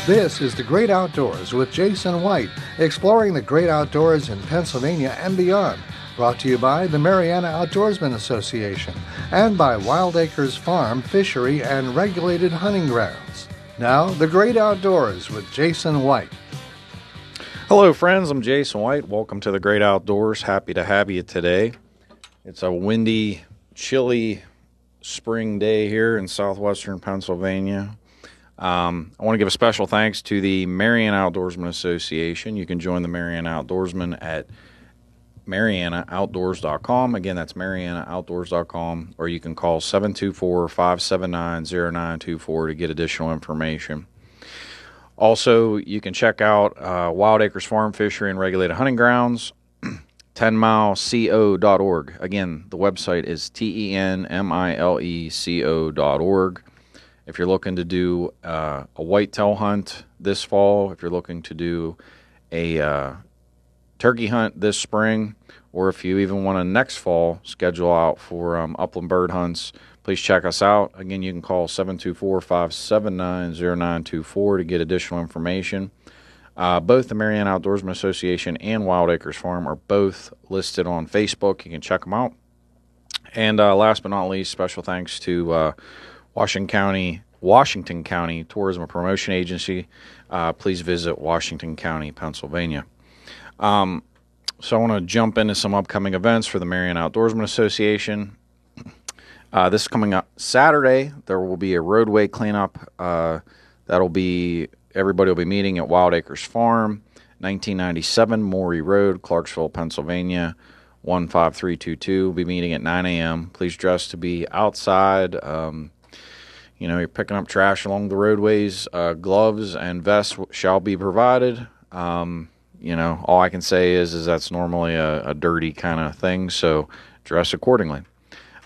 This is The Great Outdoors with Jason White, exploring the great outdoors in Pennsylvania and beyond. Brought to you by the Mariana Outdoorsmen Association and by Wild Acres Farm, Fishery, and Regulated Hunting Grounds. Now, The Great Outdoors with Jason White. Hello, friends. I'm Jason White. Welcome to The Great Outdoors. Happy to have you today. It's a windy, chilly spring day here in southwestern Pennsylvania. I want to give a special thanks to the Mariana Outdoorsmen Association. You can join the Mariana Outdoorsmen at marianaoutdoors.com. Again, that's marianaoutdoors.com, or you can call 724-579-0924 to get additional information. Also, you can check out Wild Acres Farm, Fishery, and Regulated Hunting Grounds, 10mileco.org. Again, the website is tenmileco.org. If you're looking to do a whitetail hunt this fall, if you're looking to do a turkey hunt this spring, or if you even want to next fall schedule out for upland bird hunts, please check us out. Again, you can call 724-579-0924 to get additional information. Both the Mariana Outdoorsman Association and Wild Acres Farm are both listed on Facebook. You can check them out. And last but not least, special thanks to Washington County Tourism and Promotion Agency. Please visit Washington County, Pennsylvania. So I want to jump into some upcoming events for the Mariana Outdoorsman Association. This coming up Saturday, there will be a roadway cleanup. Everybody will be meeting at Wild Acres Farm, 1997 Morey Road, Clarksville, Pennsylvania, 15322. We'll be meeting at 9 a.m. Please dress to be outside. You're picking up trash along the roadways. Gloves and vests shall be provided. All I can say is that's normally a dirty kind of thing, so dress accordingly.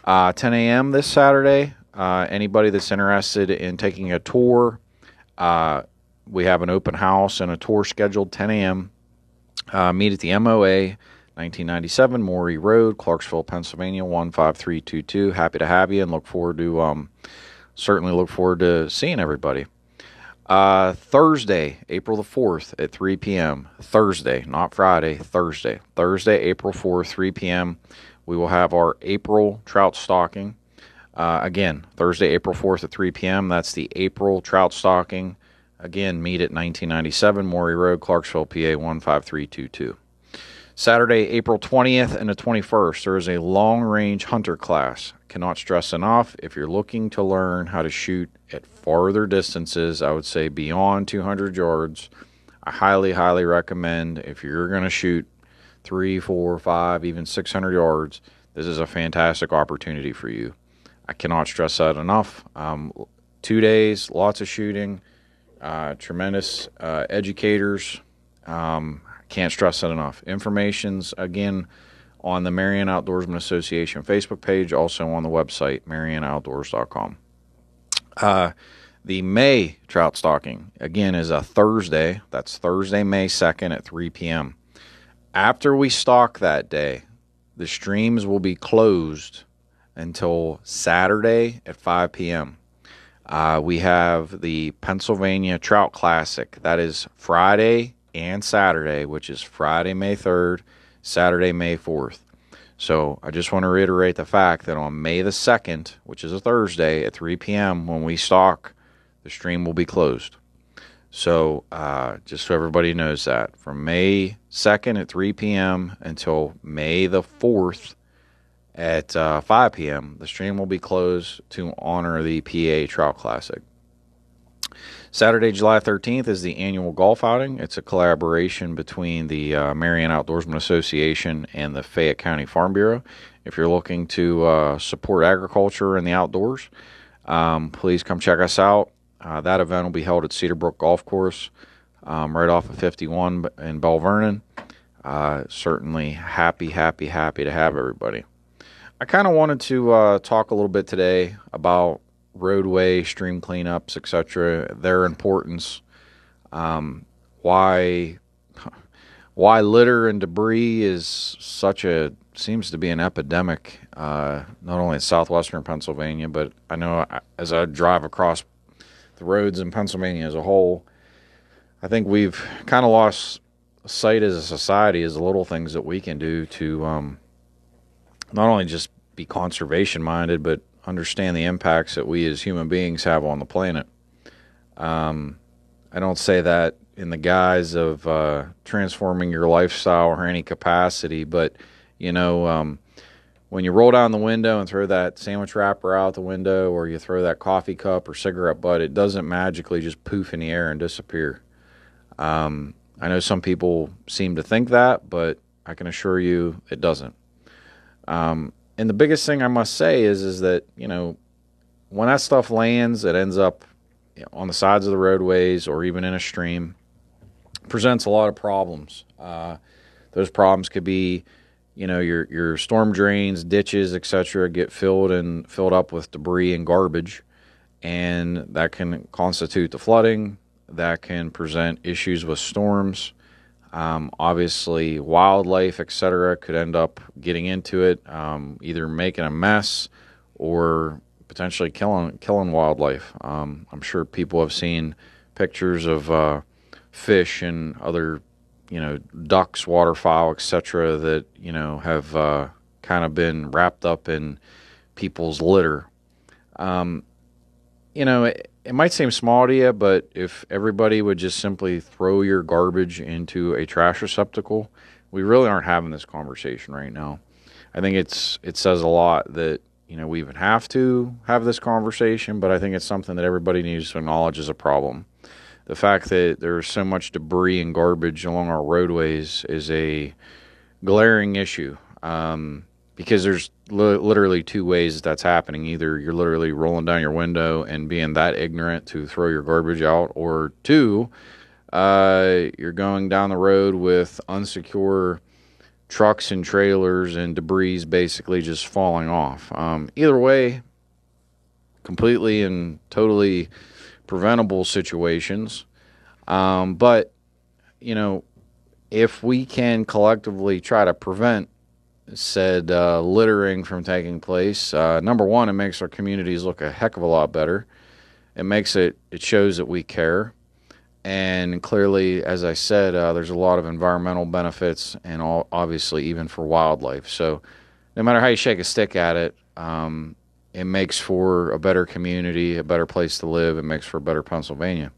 10 a.m. this Saturday, anybody that's interested in taking a tour, we have an open house and a tour scheduled 10 a.m. Meet at the MOA, 1997 Morey Road, Clarksville, Pennsylvania, 15322. Happy to have you and look forward to seeing everybody. Thursday, April the 4th at 3 p.m. Thursday, not Friday, Thursday. Thursday, April 4th, 3 p.m. We will have our April trout stalking. Again, Thursday, April 4th at 3 p.m. That's the April trout stalking. Again, meet at 1997 Morey Road, Clarksville, PA, 15322. Saturday, April 20th and the 21st, there is a long-range hunter class. Cannot stress enough, if you're looking to learn how to shoot at farther distances, I would say beyond 200 yards, I highly, highly recommend if you're going to shoot 3, 4, 5, even 600 yards, this is a fantastic opportunity for you. I cannot stress that enough. 2 days, lots of shooting, tremendous educators. Can't stress that enough. Information's, again, on the Mariana Outdoorsman Association Facebook page, also on the website, marianaoutdoors.com. The May trout stalking, again, is a Thursday. That's Thursday, May 2nd at 3 p.m. After we stalk that day, the streams will be closed until Saturday at 5 p.m. We have the Pennsylvania Trout Classic. That is Friday and Saturday, which is Friday, May 3rd, Saturday, May 4th. So I just want to reiterate the fact that on May the 2nd, which is a Thursday at 3 p.m., when we stalk, the stream will be closed. So just so everybody knows that, from May 2nd at 3 p.m. until May the 4th at 5 p.m., the stream will be closed to honor the PA Trout Classic. Saturday, July 13th is the annual golf outing. It's a collaboration between the Mariana Outdoorsman Association and the Fayette County Farm Bureau. If you're looking to support agriculture and the outdoors, please come check us out. That event will be held at Cedarbrook Golf Course, right off of 51 in Bell Vernon. Certainly happy to have everybody. I kind of wanted to talk a little bit today about roadway, stream cleanups, etc., their importance, why litter and debris is seems to be an epidemic, not only in southwestern Pennsylvania, but I know as I drive across the roads in Pennsylvania as a whole, I think we've kind of lost sight as a society as the little things that we can do to not only just be conservation minded, but understand the impacts that we as human beings have on the planet. I don't say that in the guise of transforming your lifestyle or any capacity, but when you roll down the window and throw that sandwich wrapper out the window, or you throw that coffee cup or cigarette butt, it doesn't magically just poof in the air and disappear. I know some people seem to think that, but I can assure you it doesn't. And the biggest thing I must say is that, when that stuff lands, it ends up on the sides of the roadways or even in a stream. It presents a lot of problems. Those problems could be, your storm drains, ditches, etc., get filled up with debris and garbage, and that can constitute the flooding. That can present issues with storms. Obviously, wildlife, etc., could end up getting into it, either making a mess or potentially killing wildlife. I'm sure people have seen pictures of fish and other, ducks, waterfowl, etc., that have kind of been wrapped up in people's litter. It might seem small to you, but if everybody would just simply throw your garbage into a trash receptacle, we really aren't having this conversation right now. I think it says a lot that, we even have to have this conversation, but I think it's something that everybody needs to acknowledge as a problem. The fact that there's so much debris and garbage along our roadways is a glaring issue. Because there's literally two ways that's happening. Either you're literally rolling down your window and being that ignorant to throw your garbage out, or two, you're going down the road with unsecure trucks and trailers and debris basically just falling off. Either way, completely and totally preventable situations. But, if we can collectively try to prevent said littering from taking place, number one, it makes our communities look a heck of a lot better. It shows that we care. And clearly, as I said, there's a lot of environmental benefits and obviously even for wildlife. So no matter how you shake a stick at it, it makes for a better community, a better place to live. It makes for a better Pennsylvania.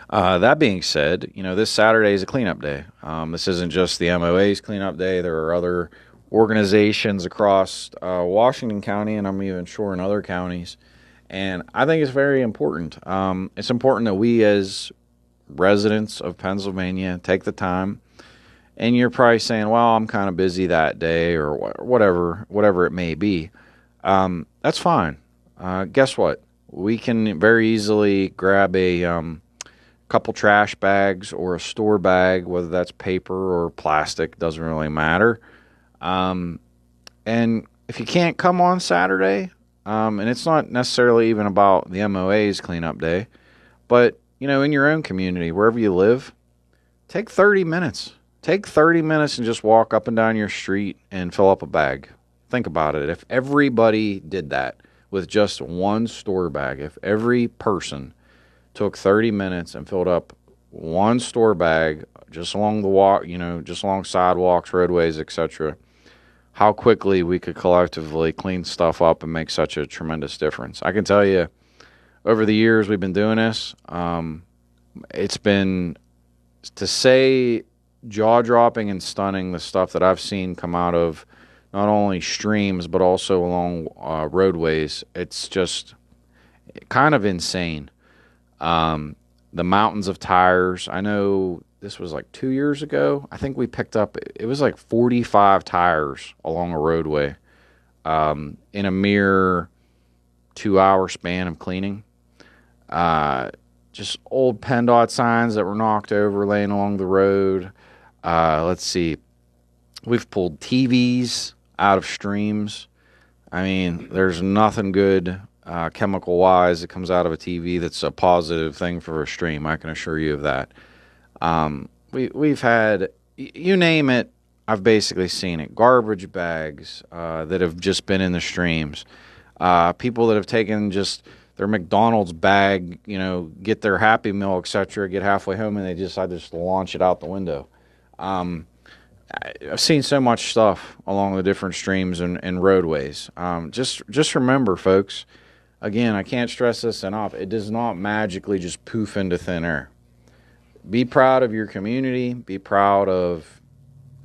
That being said, this Saturday is a cleanup day. This isn't just the MOA's cleanup day. There are other organizations across Washington County, and I'm even sure in other counties. And I think it's very important. It's important that we as residents of Pennsylvania take the time. And you're probably saying, well, I'm kind of busy that day or whatever it may be. That's fine. Guess what? We can very easily grab a couple trash bags or a store bag, whether that's paper or plastic, doesn't really matter. And if you can't come on Saturday, and it's not necessarily even about the MOA's cleanup day, but, in your own community, wherever you live, take 30 minutes. Take 30 minutes and just walk up and down your street and fill up a bag. Think about it. If everybody did that with just one store bag, if every person took 30 minutes and filled up one store bag just along the walk, just along sidewalks, roadways, etc., how quickly we could collectively clean stuff up and make such a tremendous difference. I can tell you, over the years we've been doing this, it's been, to say, jaw-dropping and stunning, the stuff that I've seen come out of not only streams but also along roadways. It's just kind of insane. The mountains of tires. I know this was like 2 years ago. I think we picked up, it was like 45 tires along a roadway in a mere 2-hour span of cleaning. Just old PennDOT signs that were knocked over laying along the road. Let's see. We've pulled TVs out of streams. I mean, there's nothing good chemical-wise that comes out of a TV that's a positive thing for a stream. I can assure you of that. We've had, you name it, I've basically seen it. Garbage bags that have just been in the streams. People that have taken just their McDonald's bag, get their Happy Meal, etc., get halfway home, and they decide to just launch it out the window. I've seen so much stuff along the different streams and roadways. Just remember, folks, again, I can't stress this enough. It does not magically just poof into thin air. Be proud of your community. Be proud of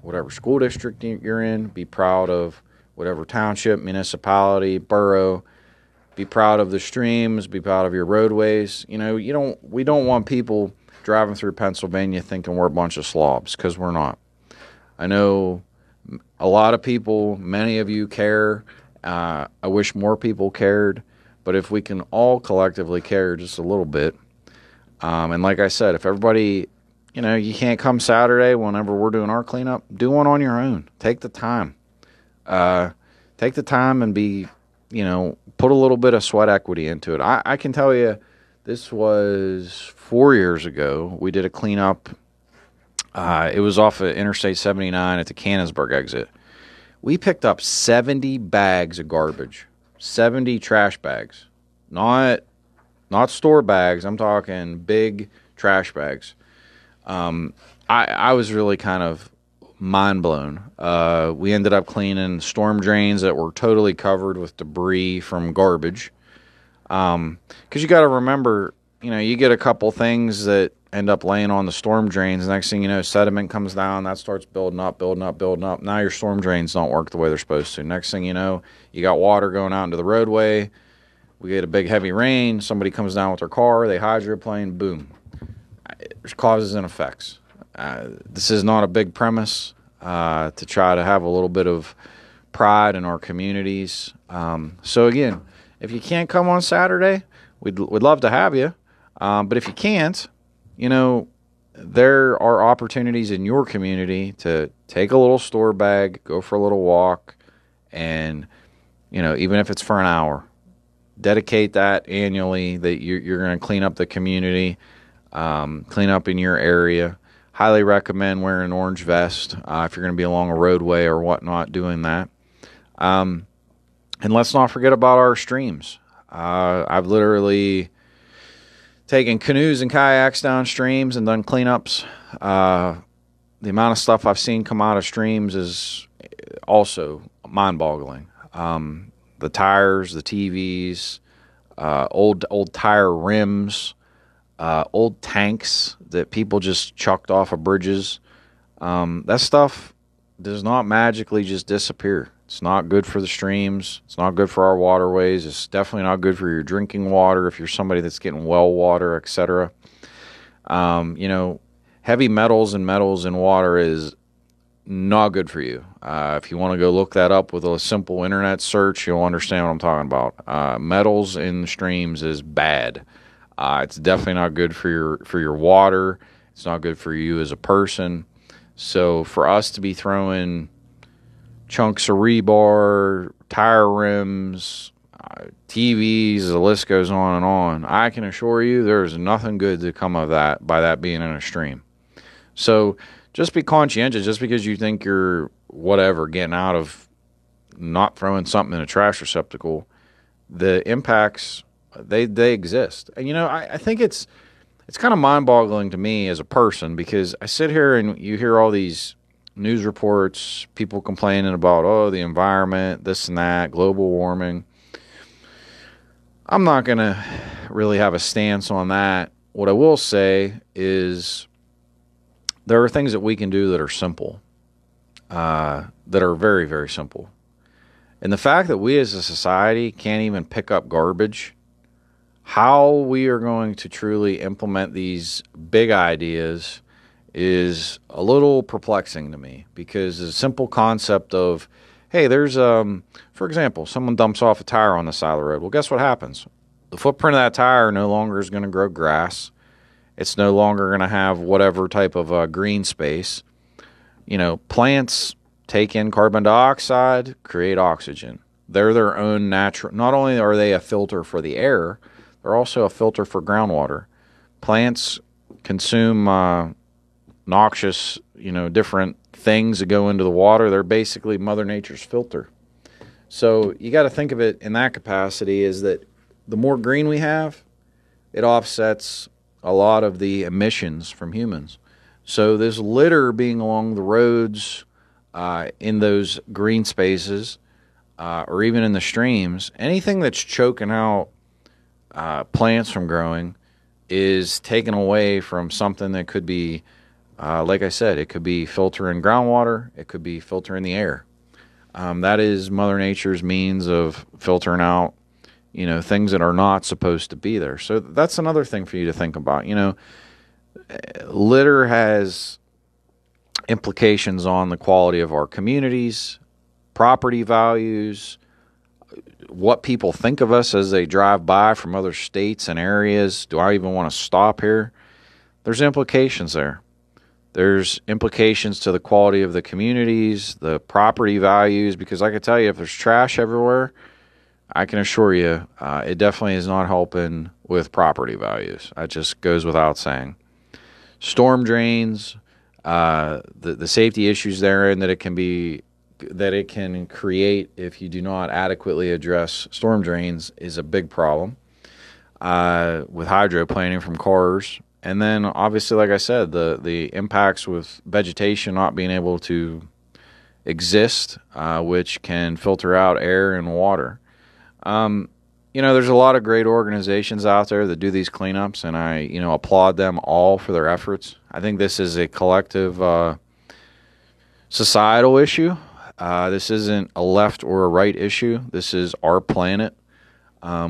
whatever school district you're in. Be proud of whatever township, municipality, borough. Be proud of the streams. Be proud of your roadways. We don't want people driving through Pennsylvania thinking we're a bunch of slobs, because we're not. I know a lot of people, many of you care. I wish more people cared. But if we can all collectively care just a little bit, and like I said, if everybody, you can't come Saturday whenever we're doing our cleanup, do one on your own. Take the time. Take the time and put a little bit of sweat equity into it. I can tell you, this was 4 years ago. We did a cleanup. It was off of Interstate 79 at the Cannonsburg exit. We picked up 70 bags of garbage, 70 trash bags, not store bags. I'm talking big trash bags. I was really kind of mind blown. We ended up cleaning storm drains that were totally covered with debris from garbage. Because you got to remember, you get a couple things that end up laying on the storm drains. Next thing you know, sediment comes down. That starts building up. Now your storm drains don't work the way they're supposed to. Next thing you know, you got water going out into the roadway. We get a big heavy rain. Somebody comes down with their car. They hydroplane. Boom. There's causes and effects. This is not a big premise to try to have a little bit of pride in our communities. So again, if you can't come on Saturday, we'd love to have you. But if you can't, there are opportunities in your community to take a little store bag, go for a little walk, and, even if it's for an hour, dedicate that annually that you're going to clean up the community, clean up in your area. Highly recommend wearing an orange vest if you're going to be along a roadway or whatnot, doing that. And let's not forget about our streams. I've literally taken canoes and kayaks down streams and done cleanups. The amount of stuff I've seen come out of streams is also mind-boggling. The tires, the TVs, old tire rims, old tanks that people just chucked off of bridges. That stuff does not magically just disappear. It's not good for the streams. It's not good for our waterways. It's definitely not good for your drinking water if you're somebody that's getting well water, etc. Heavy metals and metals in water is not good for you. If you want to go look that up with a simple internet search, you'll understand what I'm talking about. Metals in the streams is bad. It's definitely not good for your water. It's not good for you as a person. So for us to be throwing chunks of rebar, tire rims, TVs, the list goes on and on, I can assure you there's nothing good to come of that by that being in a stream. So just be conscientious. Just because you think you're getting out of not throwing something in a trash receptacle, the impacts, they exist. And I think it's kind of mind-boggling to me as a person, because I sit here and you hear all these news reports, people complaining about, the environment, this and that, global warming. I'm not going to really have a stance on that. What I will say is there are things that we can do that are simple, that are very, very simple. And the fact that we as a society can't even pick up garbage, how we are going to truly implement these big ideas is a little perplexing to me, because the simple concept of, hey, there's, for example, someone dumps off a tire on the side of the road. Well, guess what happens? The footprint of that tire no longer is going to grow grass. It's no longer going to have whatever type of green space. Plants take in carbon dioxide, create oxygen. They're their own natural, not only are they a filter for the air, they're also a filter for groundwater. Plants consume noxious, different things that go into the water. They're basically Mother Nature's filter. So you got to think of it in that capacity, is that the more green we have, it offsets a lot of the emissions from humans. So this litter being along the roads, in those green spaces, or even in the streams, anything that's choking out plants from growing is taken away from something that could be, like I said, it could be filtering groundwater, it could be filtering the air. That is Mother Nature's means of filtering out, things that are not supposed to be there. So that's another thing for you to think about. Litter has implications on the quality of our communities, property values, what people think of us as they drive by from other states and areas. Do I even want to stop here? There's implications there. There's implications to the quality of the communities, the property values, because I can tell you, if there's trash everywhere, I can assure you it definitely is not helping with property values. That just goes without saying. Storm drains, the safety issues therein that it can create if you do not adequately address storm drains is a big problem, with hydroplaning from cars. And then, obviously, like I said, the impacts with vegetation not being able to exist, which can filter out air and water. There's a lot of great organizations out there that do these cleanups, and I, applaud them all for their efforts. I think this is a collective societal issue. This isn't a left or a right issue. This is our planet.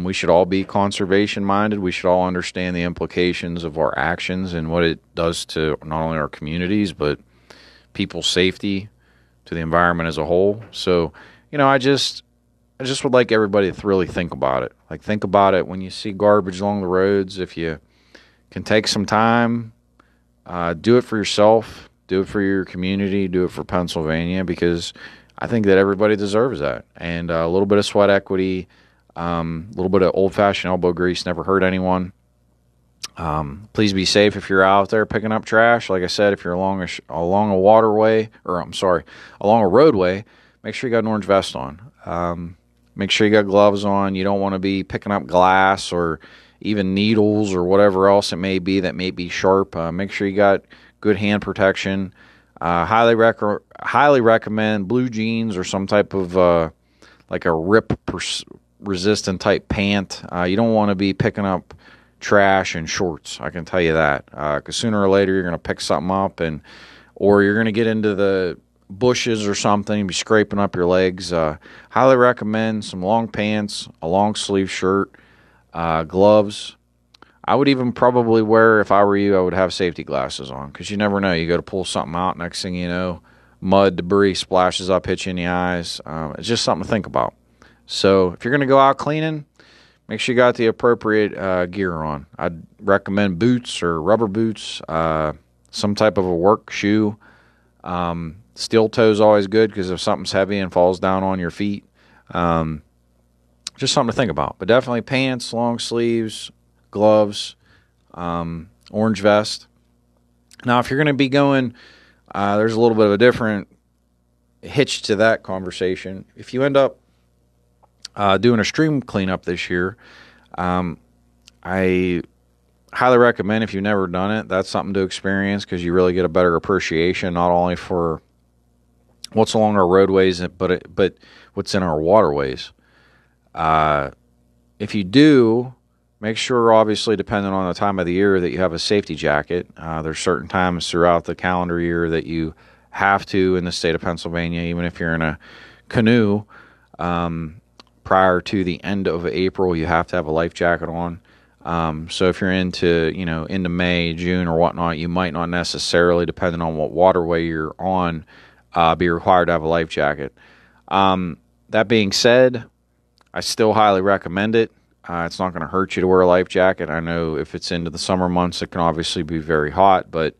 We should all be conservation-minded. We should all understand the implications of our actions and what it does to not only our communities, but people's safety, to the environment as a whole. So, I just would like everybody to really think about it. Like, think about it when you see garbage along the roads. If you can take some time, do it for yourself, do it for your community, do it for Pennsylvania, because I think that everybody deserves that. And a little bit of sweat equity, a little bit of old-fashioned elbow grease never hurt anyone. Please be safe if you're out there picking up trash. Like I said, if you're along a waterway, along a roadway, make sure you got an orange vest on. Make sure you got gloves on. You don't want to be picking up glass or even needles or whatever else it may be that may be sharp. Make sure you got good hand protection. Highly recommend blue jeans or some type of like a resistant type pant. You don't want to be picking up trash in shorts. I can tell you that, because sooner or later you're going to pick something up, or you're going to get into the bushes or something and be scraping up your legs. Highly recommend some long pants, a long sleeve shirt, gloves. I would even probably wear, if I were you, I would have safety glasses on, because you never know. You go to pull something out, next thing you know, mud, debris splashes up, hits you in the eyes. It's just something to think about. So if you're going to go out cleaning, make sure you got the appropriate gear on. I'd recommend boots or rubber boots, some type of a work shoe. Steel toe is always good, because if something's heavy and falls down on your feet, just something to think about. But definitely pants, long sleeves, gloves, orange vest. Now, if you're going to be going, there's a little bit of a different hitch to that conversation. If you end up doing a stream cleanup this year, I highly recommend, if you've never done it, that's something to experience, because you really get a better appreciation, not only for what's along our roadways, but what's in our waterways. If you do, make sure, obviously, depending on the time of the year, that you have a safety jacket. There's certain times throughout the calendar year that you have to, in the state of Pennsylvania, even if you're in a canoe, prior to the end of April, you have to have a life jacket on. So if you're into May, June, or whatnot, you might not necessarily, depending on what waterway you're on, be required to have a life jacket. That being said, I still highly recommend it. It's not going to hurt you to wear a life jacket. I know if it's into the summer months, it can obviously be very hot, but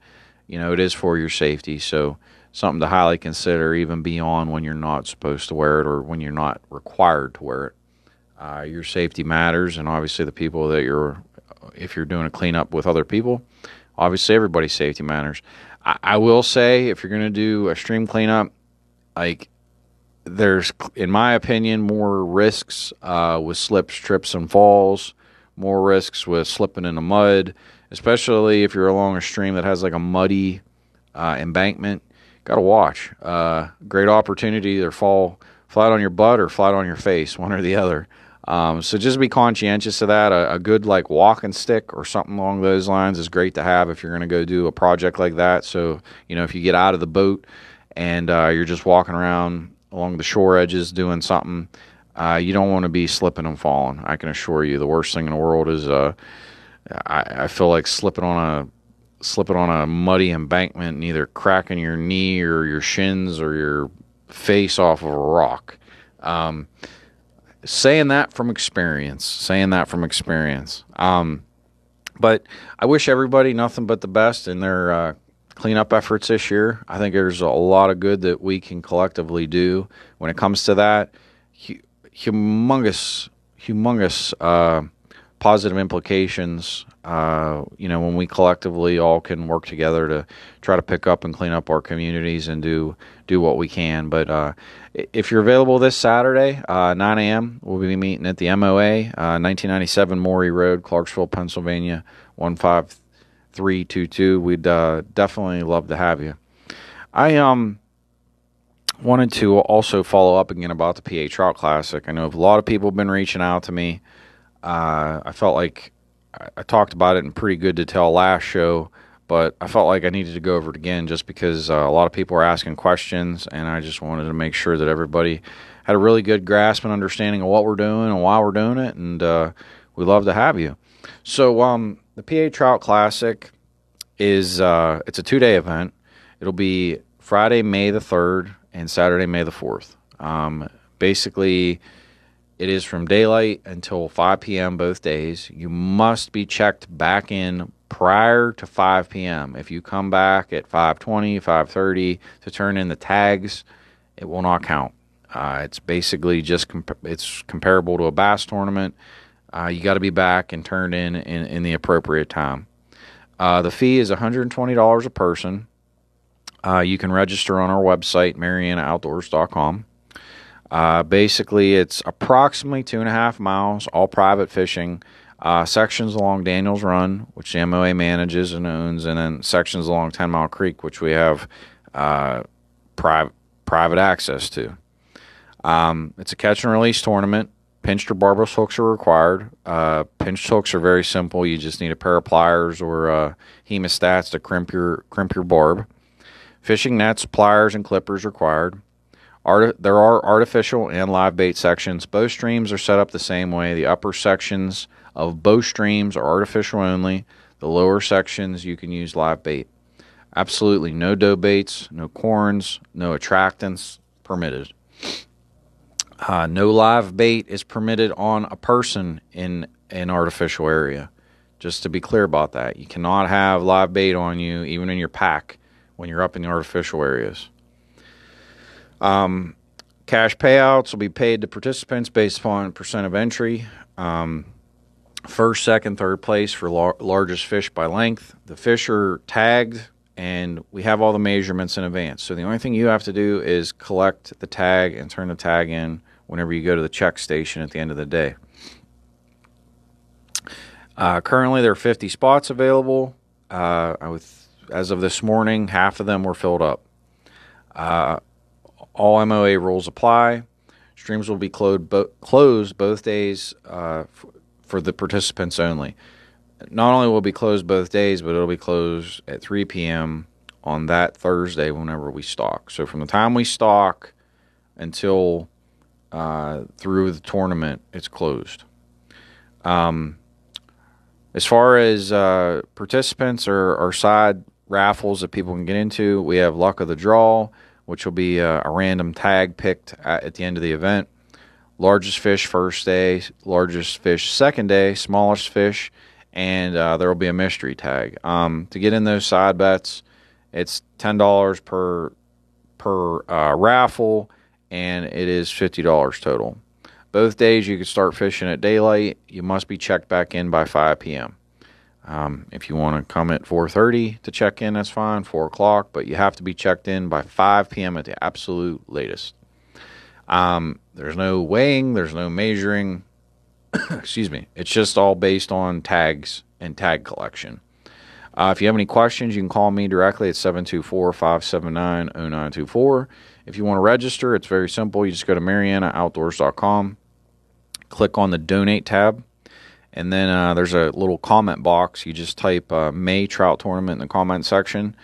it is for your safety. So something to highly consider, even beyond when you're not supposed to wear it or when you're not required to wear it. Your safety matters, and obviously the people that if you're doing a cleanup with other people, obviously everybody's safety matters. I will say, if you're going to do a stream cleanup, like, there's, in my opinion, more risks with slips, trips, and falls, more risks with slipping in the mud, especially if you're along a stream that has like a muddy embankment. Got to watch. Great opportunity to either fall flat on your butt or flat on your face, one or the other. So just be conscientious of that. A good like walking stick or something along those lines is great to have if you're going to go do a project like that. So, if you get out of the boat and you're just walking around along the shore edges doing something, you don't want to be slipping and falling. I can assure you the worst thing in the world is I feel like slipping on a muddy embankment and either cracking your knee or your shins or your face off of a rock. Saying that from experience. But I wish everybody nothing but the best in their cleanup efforts this year. I think there's a lot of good that we can collectively do when it comes to that. Humongous positive implications, when we collectively all can work together to try to pick up and clean up our communities and do what we can. But if you're available this Saturday, 9 a.m., we'll be meeting at the MOA, 1997 Morey Road, Clarksville, Pennsylvania, 15322. We'd definitely love to have you. I wanted to also follow up again about the PA Trout Classic. I know a lot of people have been reaching out to me. I felt like I talked about it in pretty good detail last show, but I felt like I needed to go over it again just because a lot of people are asking questions, and I just wanted to make sure that everybody had a really good grasp and understanding of what we're doing and why we're doing it, and we'd love to have you. So the PA Trout Classic is it's a 2-day event. It'll be Friday, May the 3rd, and Saturday, May the 4th. Basically, it is from daylight until 5 p.m. both days. You must be checked back in prior to 5 p.m. If you come back at 5:20, 5:30 to turn in the tags, it will not count. It's basically just it's comparable to a bass tournament. You got to be back and turned in the appropriate time. The fee is $120 a person. You can register on our website, MarianaOutdoors.com. Basically, it's approximately 2.5 miles, all private fishing, sections along Daniels Run, which the MOA manages and owns, and then sections along 10 Mile Creek, which we have private access to. It's a catch and release tournament. Pinched or barbless hooks are required. Pinched hooks are very simple. You just need a pair of pliers or hemostats to crimp your barb. Fishing nets, pliers, and clippers required. There are artificial and live bait sections. Both streams are set up the same way. The upper sections of both streams are artificial only. The lower sections, you can use live bait. Absolutely no dough baits, no corns, no attractants permitted. No live bait is permitted on a person in an artificial area. Just to be clear about that. You cannot have live bait on you, even in your pack, when you're up in the artificial areas. Cash payouts will be paid to participants based upon percent of entry. First, second, third place for largest fish by length. The fish are tagged, and we have all the measurements in advance. So the only thing you have to do is collect the tag and turn the tag in whenever you go to the check station at the end of the day. Currently, there are 50 spots available. As of this morning, half of them were filled up. All MOA rules apply. Streams will be closed both days for the participants only. Not only will it be closed both days, but it'll be closed at 3 p.m. on that Thursday whenever we stock. So from the time we stock until through the tournament, it's closed. As far as participants or side raffles that people can get into, we have Luck of the Draw, which will be a random tag picked at the end of the event. Largest fish first day, largest fish second day, smallest fish, and there will be a mystery tag. To get in those side bets, it's $10 per raffle, and it is $50 total. Both days you can start fishing at daylight. You must be checked back in by 5 p.m. If you want to come at 4:30 to check in, that's fine, 4 o'clock, but you have to be checked in by 5 p.m. at the absolute latest. There's no weighing, there's no measuring. Excuse me. It's just all based on tags and tag collection. If you have any questions, you can call me directly at 724-579-0924. If you want to register, it's very simple. You just go to MarianaOutdoors.com, click on the Donate tab, and then there's a little comment box. You just type May Trout Tournament in the comment section.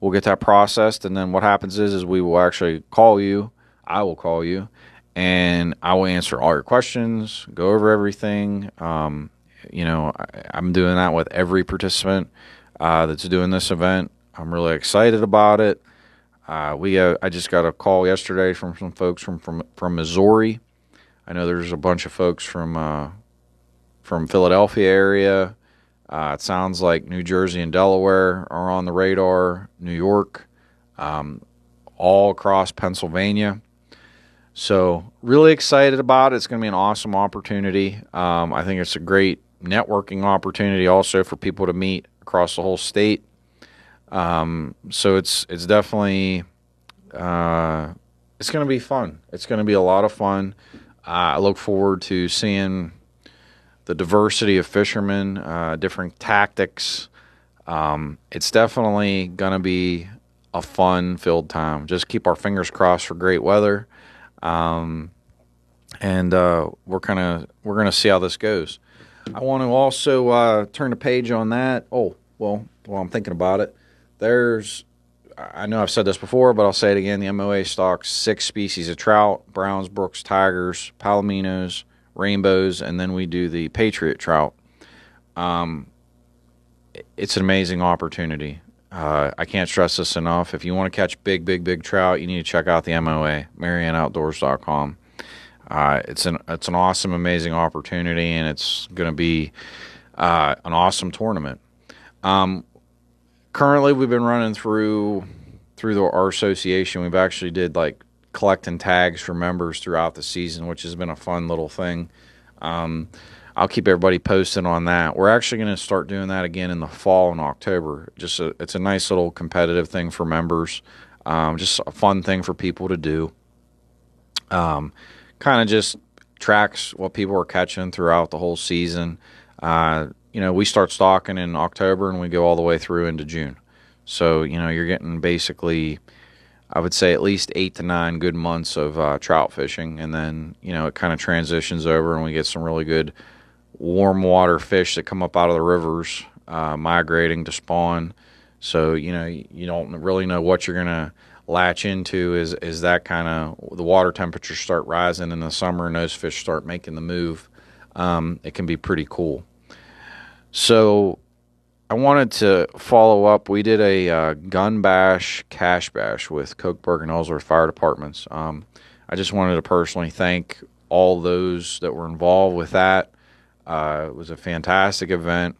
We'll get that processed, and then what happens is we will actually call you. I will call you, and I will answer all your questions, go over everything. I'm doing that with every participant that's doing this event. I'm really excited about it. I just got a call yesterday from some folks from Missouri. I know there's a bunch of folks from Philadelphia area. It sounds like New Jersey and Delaware are on the radar. New York, all across Pennsylvania. So really excited about it. It's going to be an awesome opportunity. I think it's a great networking opportunity also for people to meet across the whole state. So it's definitely it's going to be fun. It's going to be a lot of fun. I look forward to seeing the diversity of fishermen, different tactics. It's definitely going to be a fun-filled time. Just keep our fingers crossed for great weather, and we're gonna see how this goes. I want to also turn the page on that. Oh, well, while I'm thinking about it, I know I've said this before, but I'll say it again. The MOA stocks 6 species of trout: browns, brooks, tigers, palominos, rainbows, and then we do the Patriot trout. It's an amazing opportunity. I can't stress this enough. If you want to catch big trout, you need to check out the MOA, MarianaOutdoors.com. It's an awesome, amazing opportunity, and it's going to be an awesome tournament. Currently, we've been running through our association. We've actually did like collecting tags for members throughout the season, which has been a fun little thing. I'll keep everybody posted on that. We're actually going to start doing that again in the fall in October. It's a nice little competitive thing for members. Just a fun thing for people to do. Kind of just tracks what people are catching throughout the whole season. We start stocking in October and we go all the way through into June. So, you're getting basically, I would say, at least 8 to 9 good months of trout fishing. And then, it kind of transitions over and we get some really good warm water fish that come up out of the rivers, migrating to spawn. So, you don't really know what you're going to latch into is that kind of the water temperatures start rising in the summer and those fish start making the move. It can be pretty cool. So I wanted to follow up. We did a gun bash, cash bash with Kochberg and Ellsworth Fire Departments. I just wanted to personally thank all those that were involved with that. It was a fantastic event.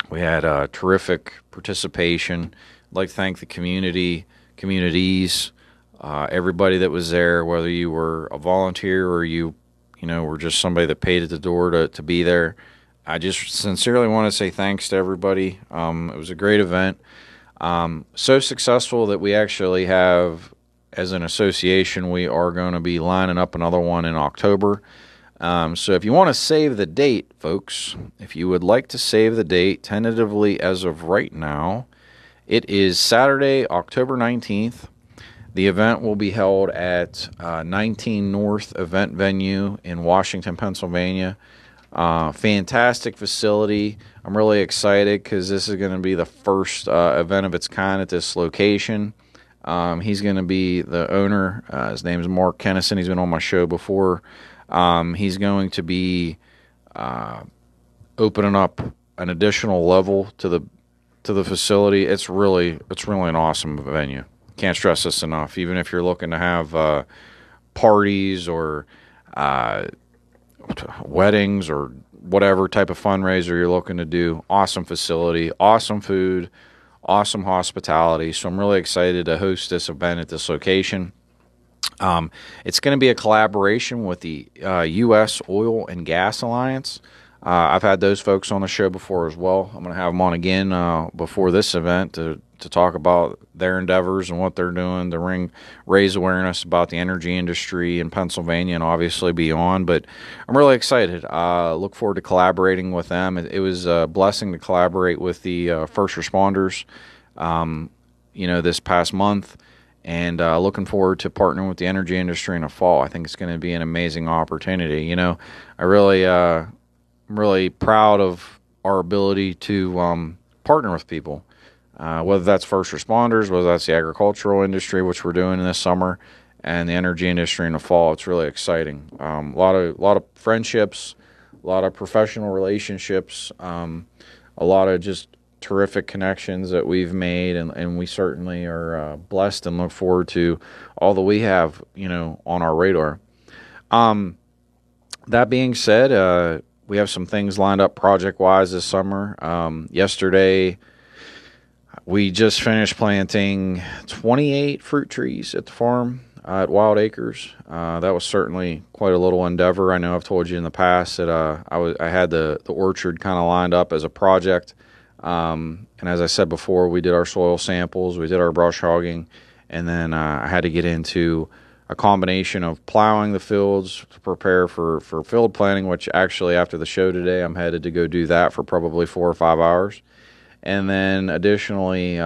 We had terrific participation. I'd like to thank the communities, everybody that was there, whether you were a volunteer or you were just somebody that paid at the door to be there. I just sincerely want to say thanks to everybody. It was a great event. So successful that we actually have, as an association, we are going to be lining up another one in October. So if you want to save the date, folks, if you would like to save the date, tentatively as of right now, it is Saturday, October 19th. The event will be held at 19 North Event Venue in Washington, Pennsylvania. Fantastic facility. I'm really excited because this is going to be the first event of its kind at this location. He's going to be the owner. His name is Mark Kennison. He's been on my show before. He's going to be opening up an additional level to the facility. It's really an awesome venue. Can't stress this enough. Even if you're looking to have parties or weddings or whatever type of fundraiser you're looking to do, awesome facility, awesome food, awesome hospitality. So I'm really excited to host this event at this location. It's going to be a collaboration with the U.S. Oil and Gas Alliance. I've had those folks on the show before as well. I'm going to have them on again before this event to to talk about their endeavors and what they're doing to raise awareness about the energy industry in Pennsylvania and obviously beyond. But I'm really excited. Look forward to collaborating with them. It was a blessing to collaborate with the first responders, this past month. And looking forward to partnering with the energy industry in the fall. I think it's going to be an amazing opportunity. I'm really proud of our ability to partner with people, whether that's first responders, whether that's the agricultural industry, which we're doing this summer, and the energy industry in the fall. It's really exciting. A lot of friendships, a lot of professional relationships, a lot of just terrific connections that we've made, and we certainly are blessed and look forward to all that we have, on our radar. That being said, we have some things lined up project-wise this summer. Yesterday, we just finished planting 28 fruit trees at the farm at Wild Acres. That was certainly quite a little endeavor. I know I've told you in the past that I had the orchard kind of lined up as a project. And as I said before, we did our soil samples, we did our brush hogging, and then I had to get into a combination of plowing the fields to prepare for field planting, which actually after the show today, I'm headed to go do that for probably 4 or 5 hours. And then additionally,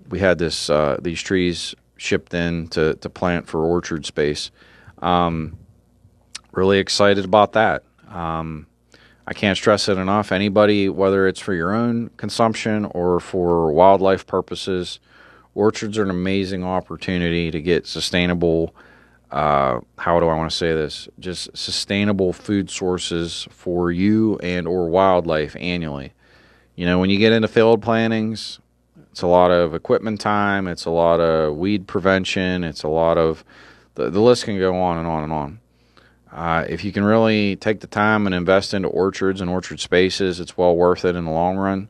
we had these trees shipped in to plant for orchard space. Really excited about that. I can't stress it enough. Anybody, whether it's for your own consumption or for wildlife purposes, orchards are an amazing opportunity to get sustainable, how do I want to say this? Just sustainable food sources for you and or wildlife annually. When you get into field plantings, it's a lot of equipment time, it's a lot of weed prevention, it's a lot of, the list can go on and on and on. If you can really take the time and invest into orchards and orchard spaces, it's well worth it in the long run.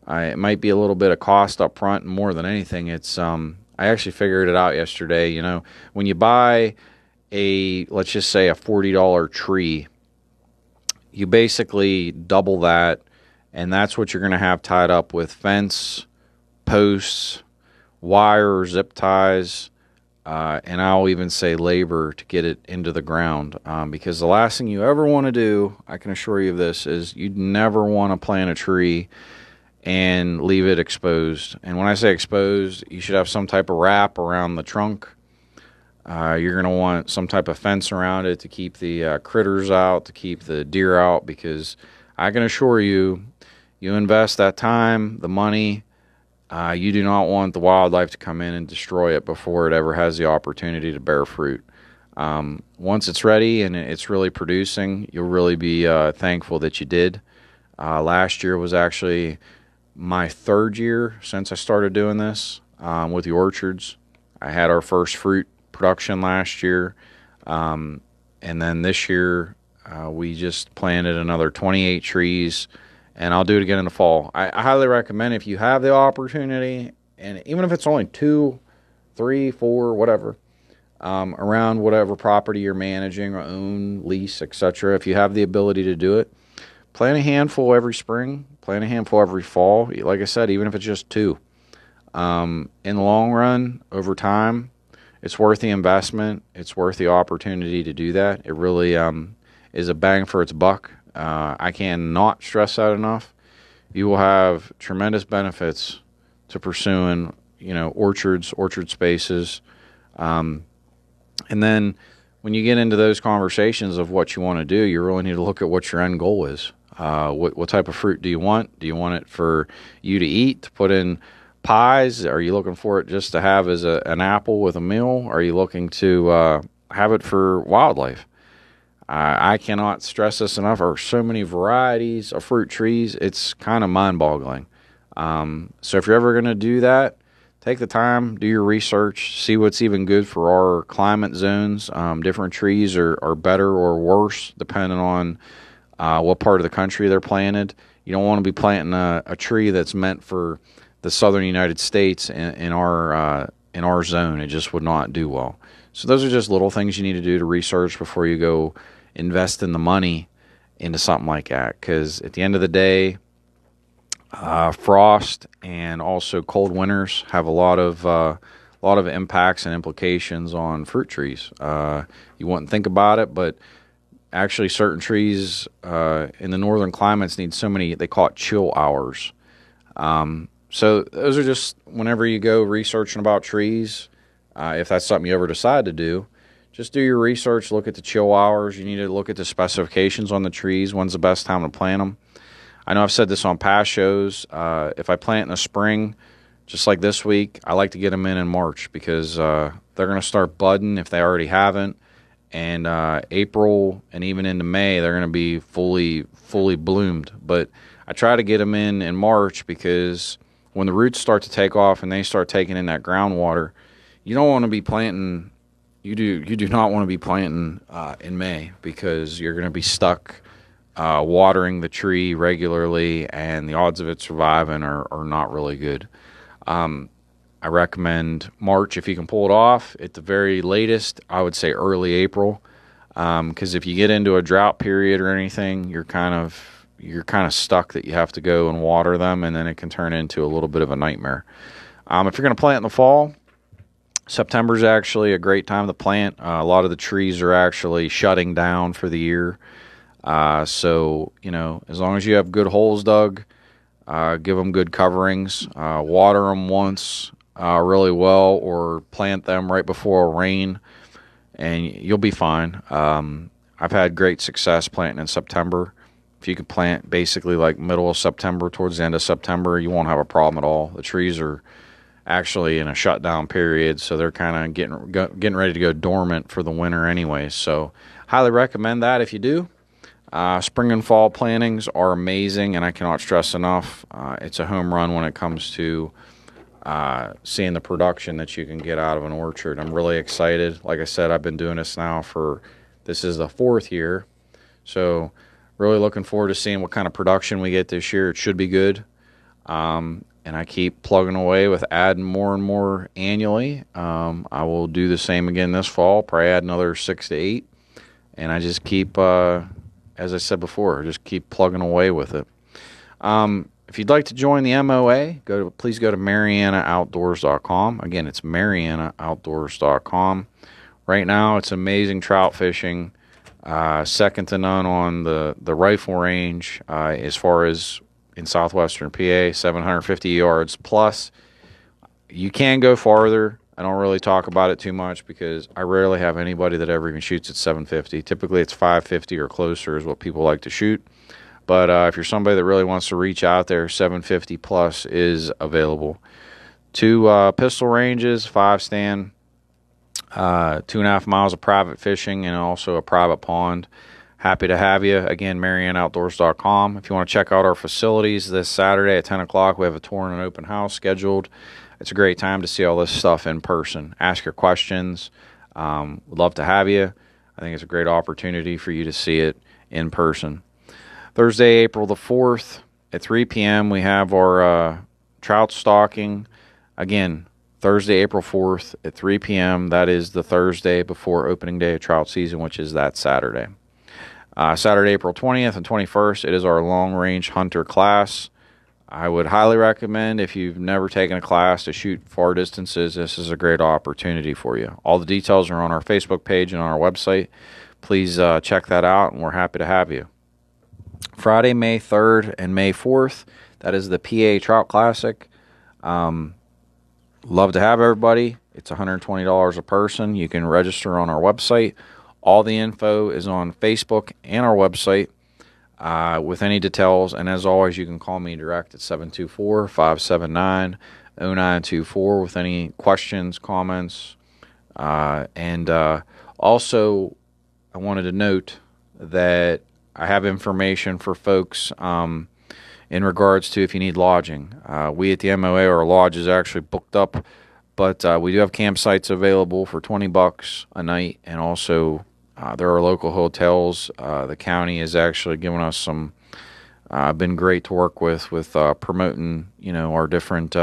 It might be a little bit of cost up front, and more than anything, it's I actually figured it out yesterday. When you buy let's just say a $40 tree, you basically double that, and that's what you're going to have tied up with fence, posts, wire, zip ties, and I'll even say labor to get it into the ground, because the last thing you ever want to do, I can assure you of this, is you'd never want to plant a tree and leave it exposed. And when I say exposed, you should have some type of wrap around the trunk. You're going to want some type of fence around it to keep the critters out, to keep the deer out, because I can assure you, you invest that time, the money, you do not want the wildlife to come in and destroy it before it ever has the opportunity to bear fruit. Once it's ready and it's really producing, you'll really be thankful that you did. Last year was actually my 3rd year since I started doing this with the orchards. I had our first fruit production last year, and then this year we just planted another 28 trees. And I'll do it again in the fall. I highly recommend, if you have the opportunity, and even if it's only 2, 3, 4, whatever, around whatever property you're managing or own, lease, etc. If you have the ability to do it, plant a handful every spring, plant a handful every fall. Like I said, even if it's just 2. In the long run, over time, it's worth the investment. It's worth the opportunity to do that. It really is a bang for its buck. I cannot stress that enough. You will have tremendous benefits to pursuing, orchards, orchard spaces. And then when you get into those conversations of what you want to do, you really need to look at what your end goal is. What type of fruit do you want? Do you want it for you to eat, to put in pies? Are you looking for it just to have as an apple with a meal? Are you looking to have it for wildlife? I cannot stress this enough. There are so many varieties of fruit trees. It's kind of mind-boggling. So if you're ever going to do that, take the time, do your research, see what's even good for our climate zones. Different trees are better or worse depending on what part of the country they're planted. You don't want to be planting a tree that's meant for the southern United States in our zone. It just would not do well. So those are just little things you need to do to research before you go invest in the money into something like that, because at the end of the day, Frost and also cold winters have a lot of impacts and implications on fruit trees. You wouldn't think about it, but actually certain trees in the northern climates need so many, they call it chill hours. So those are just, whenever you go researching about trees, if that's something you ever decide to do, just do your research, look at the chill hours. You need to look at the specifications on the trees. When's the best time to plant them? I know I've said this on past shows. If I plant in the spring, just like this week, I like to get them in March because they're going to start budding if they already haven't. And April and even into May, they're going to be fully bloomed. But I try to get them in March because when the roots start to take off and they start taking in that groundwater, you don't want to be planting. You do not want to be planting in May because you're going to be stuck watering the tree regularly, and the odds of it surviving are not really good. I recommend March if you can pull it off. At the very latest, I would say early April, because if you get into a drought period or anything, you're kind of stuck that you have to go and water them, and then it can turn into a little bit of a nightmare. If you're going to plant in the fall, September is actually a great time to plant. A lot of the trees are actually shutting down for the year. So, as long as you have good holes dug, give them good coverings, water them once really well, or plant them right before a rain, and you'll be fine. I've had great success planting in September. If you could plant basically like middle of September towards the end of September, you won't have a problem at all. The trees are actually in a shutdown period, so they're kind of getting ready to go dormant for the winter anyway. So highly recommend that if you do. Spring and fall plantings are amazing, and I cannot stress enough, it's a home run when it comes to seeing the production that you can get out of an orchard. I'm really excited. Like I said, I've been doing this now this is the 4th year, so really looking forward to seeing what kind of production we get this year. It should be good. And I keep plugging away with adding more and more annually. I will do the same again this fall, probably add another 6 to 8. And I just keep, as I said before, just keep plugging away with it. If you'd like to join the MOA, please go to MarianaOutdoors.com. Again, it's MarianaOutdoors.com. Right now, it's amazing trout fishing, second to none on the rifle range as far as in southwestern PA, 750 yards plus. You can go farther. I don't really talk about it too much because I rarely have anybody that ever even shoots at 750. Typically it's 550 or closer is what people like to shoot. But if you're somebody that really wants to reach out there, 750 plus is available. 2 pistol ranges, 5 stand, 2.5 miles of private fishing, and also a private pond. Happy to have you. Again, MarianaOutdoors.com. If you want to check out our facilities this Saturday at 10 o'clock, we have a tour and an open house scheduled. It's a great time to see all this stuff in person. Ask your questions. We'd love to have you. I think it's a great opportunity for you to see it in person. Thursday, April the 4th at 3 p.m., we have our trout stalking. Again, Thursday, April 4th at 3 p.m. That is the Thursday before opening day of trout season, which is that Saturday. Saturday, April 20th and 21st, it is our long-range hunter class. I would highly recommend, if you've never taken a class to shoot far distances, this is a great opportunity for you. All the details are on our Facebook page and on our website. Please check that out, and we're happy to have you. Friday, May 3rd and May 4th, that is the PA Trout Classic. Love to have everybody. It's $120 a person. You can register on our website. All the info is on Facebook and our website with any details. And as always, you can call me direct at 724-579-0924 with any questions, comments. And also, I wanted to note that I have information for folks in regards to if you need lodging. We at the MOA, our lodge is actually booked up, but we do have campsites available for $20 a night, and also there are local hotels. The county has actually given us some, been great to work with promoting, our different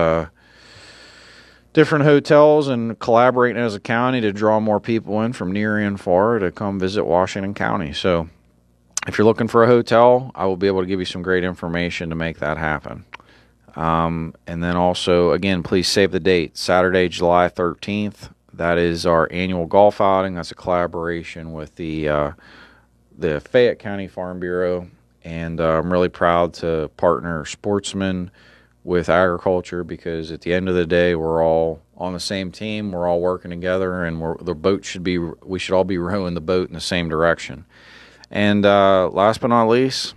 hotels and collaborating as a county to draw more people in from near and far to come visit Washington County. So if you're looking for a hotel, I will be able to give you some great information to make that happen. And then also, again, please save the date, Saturday, July 13th. That is our annual golf outing. That's a collaboration with the Fayette County Farm Bureau. And I'm really proud to partner sportsmen with agriculture, because at the end of the day, we're all on the same team. We're all working together, and we should all be rowing the boat in the same direction. And last but not least,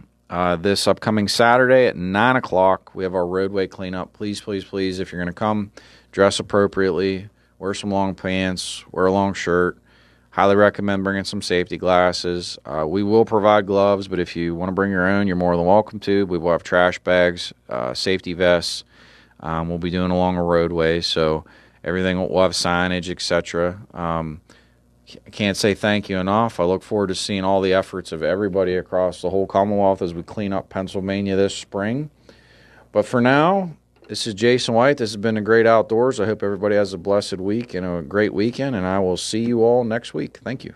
this upcoming Saturday at 9 o'clock, we have our roadway cleanup. Please, please, please, if you're going to come, dress appropriately, wear some long pants, wear a long shirt. Highly recommend bringing some safety glasses. We will provide gloves, but if you want to bring your own, you're more than welcome to. We will have trash bags, safety vests. We'll be doing along a roadway, so everything will have signage, etc. I can't say thank you enough. I look forward to seeing all the efforts of everybody across the whole Commonwealth as we clean up Pennsylvania this spring. But for now, this is Jason White. This has been The Great Outdoors. I hope everybody has a blessed week and a great weekend, and I will see you all next week. Thank you.